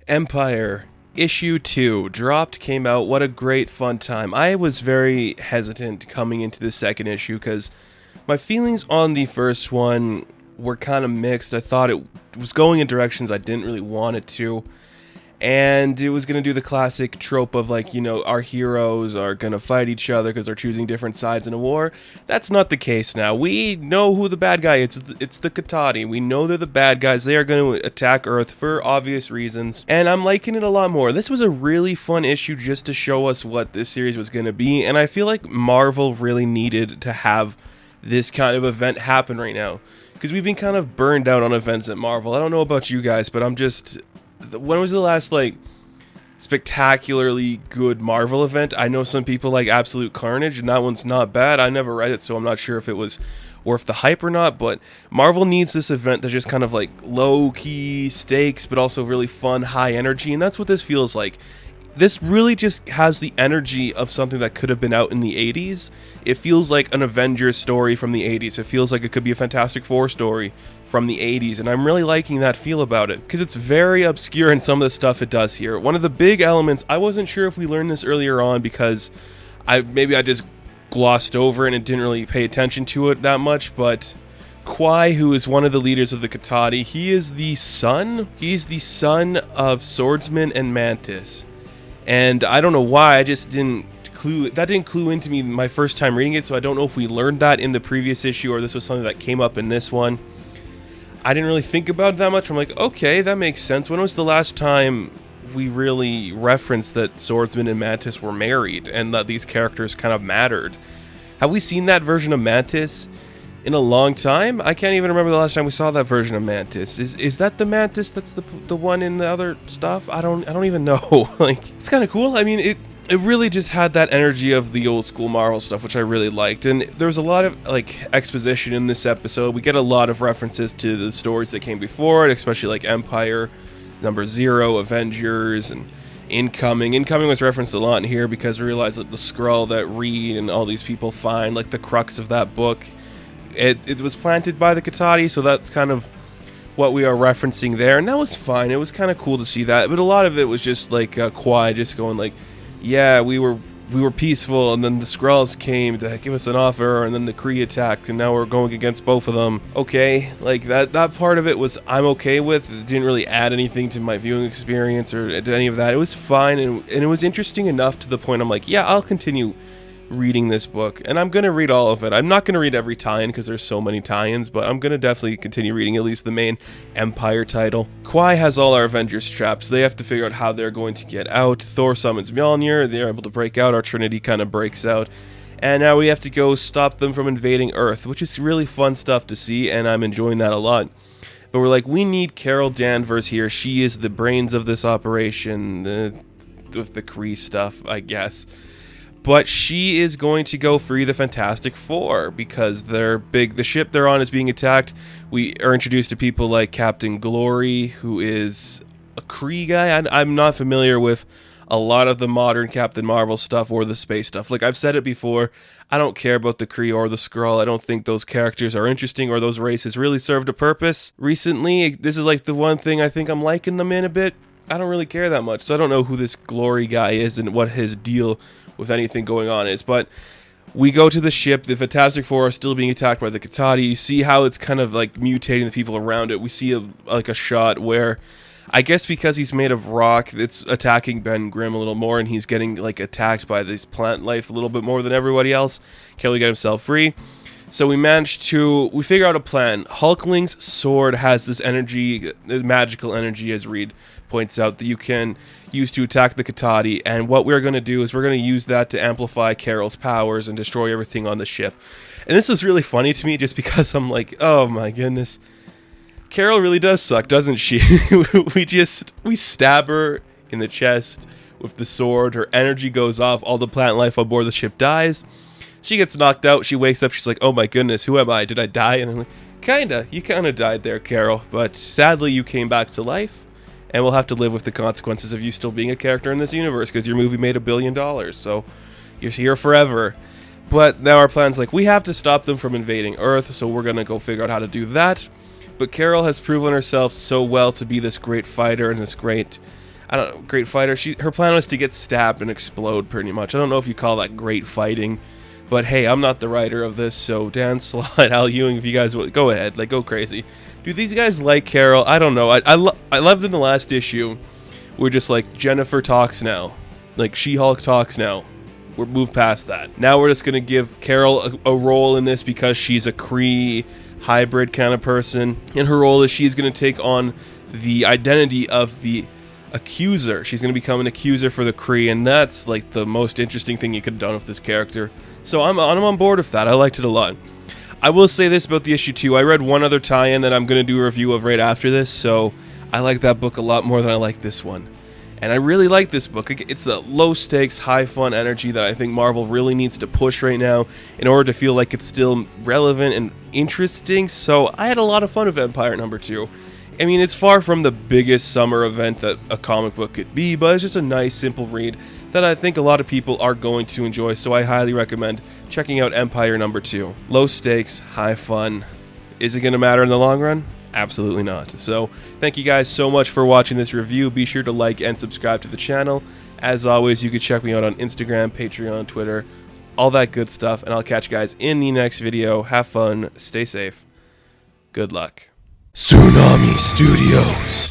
Empyre Issue 2 dropped, came out. What a great fun time. I was very hesitant coming into the second issue because my feelings on the first one were kind of mixed. I thought it was going in directions I didn't really want it to. And it was going to do the classic trope of, like, you know, our heroes are going to fight each other because they're choosing different sides in a war. That's not the case now. We know who the bad guy is. It's the Katati. We know they're the bad guys. They are going to attack Earth for obvious reasons. And I'm liking it a lot more. This was a really fun issue just to show us what this series was going to be. And I feel like Marvel really needed to have this kind of event happen right now, because we've been kind of burned out on events at Marvel. I don't know about you guys, but I'm just... When was the last, like, spectacularly good Marvel event? I know some people like Absolute Carnage, and that one's not bad. I never read it, so I'm not sure if it was worth the hype or not, but Marvel needs this event that's just kind of, like, low-key stakes, but also really fun, high energy, and that's what this feels like. This really just has the energy of something that could have been out in the 80s. It feels like an Avengers story from the 80s. It feels like it could be a Fantastic Four story from the 80s, and I'm really liking that feel about it, because it's very obscure in some of the stuff it does here. One of the big elements, I wasn't sure if we learned this earlier on because maybe I just glossed over it and didn't really pay attention to it that much, but Kwai, who is one of the leaders of the Katati, he's the son of Swordsman and Mantis. And I don't know why, I just didn't clue into me my first time reading it, so I don't know if we learned that in the previous issue or this was something that came up in this one. I didn't really think about it that much. I'm like, okay, that makes sense. When was the last time we really referenced that Swordsman and Mantis were married and that these characters kind of mattered? Have we seen that version of Mantis in a long time? I can't even remember the last time we saw that version of Mantis. Is that the Mantis that's the one in the other stuff? I don't even know. Like, it's kind of cool. I mean, it really just had that energy of the old school Marvel stuff, which I really liked. And there's a lot of, like, exposition in this episode. We get a lot of references to the stories that came before it, especially like Empyre, Number Zero, Avengers, and Incoming. Incoming was referenced a lot in here because we realized that the Skrull that Reed and all these people find, like the crux of that book, it was planted by the Katati, so that's kind of what we are referencing there, and that was fine. It was kind of cool to see that, but a lot of it was just like Kwai just going like, yeah, we were peaceful, and then the Skrulls came to give us an offer, and then the Kree attacked, and now we're going against both of them. Okay, like that part of it was I'm okay with. It didn't really add anything to my viewing experience or to any of that. It was fine, and it was interesting enough to the point I'm like, yeah, I'll continue reading this book, and I'm going to read all of it. I'm not going to read every tie-in because there's so many tie-ins, but I'm going to definitely continue reading at least the main Empyre title. Kwai has all our Avengers trapped, so they have to figure out how they're going to get out. Thor summons Mjolnir, they're able to break out, our Trinity kind of breaks out, and now we have to go stop them from invading Earth, which is really fun stuff to see, and I'm enjoying that a lot. But we're like, we need Carol Danvers here. She is the brains of this operation, with the Kree stuff, I guess. But she is going to go free the Fantastic Four because the ship they're on is being attacked. We are introduced to people like Captain Glory, who is a Kree guy. I'm not familiar with a lot of the modern Captain Marvel stuff or the space stuff. Like I've said it before, I don't care about the Kree or the Skrull. I don't think those characters are interesting or those races really served a purpose. Recently, this is like the one thing I think I'm liking them in a bit. I don't really care that much, so I don't know who this Glory guy is and what his deal with anything going on is, but we go to the ship. The Fantastic Four are still being attacked by the Katati. You see how it's kind of like mutating the people around it. We see a shot where, I guess because he's made of rock, it's attacking Ben Grimm a little more, and he's getting like attacked by this plant life a little bit more than everybody else. Can't really get himself free. So we figure out a plan. Hulkling's sword has this energy, magical energy, as Reed points out, that you can use to attack the Katati, and what we're going to do is we're going to use that to amplify Carol's powers and destroy everything on the ship. And this is really funny to me just because I'm like, oh my goodness, Carol really does suck, doesn't she? we stab her in the chest with the sword, her energy goes off, all the plant life on board the ship dies. She gets knocked out, she wakes up, she's like, oh my goodness, who am I? Did I die? And I'm like, you kinda died there, Carol, but sadly you came back to life, and we'll have to live with the consequences of you still being a character in this universe, because your movie made $1 billion, so you're here forever. But now our plan's like, we have to stop them from invading Earth, so we're gonna go figure out how to do that. But Carol has proven herself so well to be this great fighter and this great I don't know, great fighter. Her plan was to get stabbed and explode pretty much. I don't know if you call that great fighting, but hey, I'm not the writer of this, so Dan Slott, Al Ewing, if you guys will, go ahead, like, go crazy. Do these guys like Carol? I don't know. I loved in the last issue, we're just like, Jennifer talks now. Like, She-Hulk talks now. We're moved past that. Now we're just going to give Carol a role in this because she's a Kree hybrid kind of person. And her role is she's going to take on the identity of the accuser. She's going to become an accuser for the Kree, and that's like the most interesting thing you could have done with this character. So I'm on board with that. I liked it a lot. I will say this about the issue 2. I read one other tie-in that I'm going to do a review of right after this, so I like that book a lot more than I like this one. And I really like this book. It's the low-stakes, high-fun energy that I think Marvel really needs to push right now in order to feel like it's still relevant and interesting. So I had a lot of fun with Empyre #2. I mean, it's far from the biggest summer event that a comic book could be, but it's just a nice, simple read that I think a lot of people are going to enjoy, so I highly recommend checking out Empyre #2. Low stakes, high fun. Is it going to matter in the long run? Absolutely not. So, thank you guys so much for watching this review. Be sure to like and subscribe to the channel. As always, you can check me out on Instagram, Patreon, Twitter, all that good stuff, and I'll catch you guys in the next video. Have fun, stay safe, good luck. Tsunami Studios.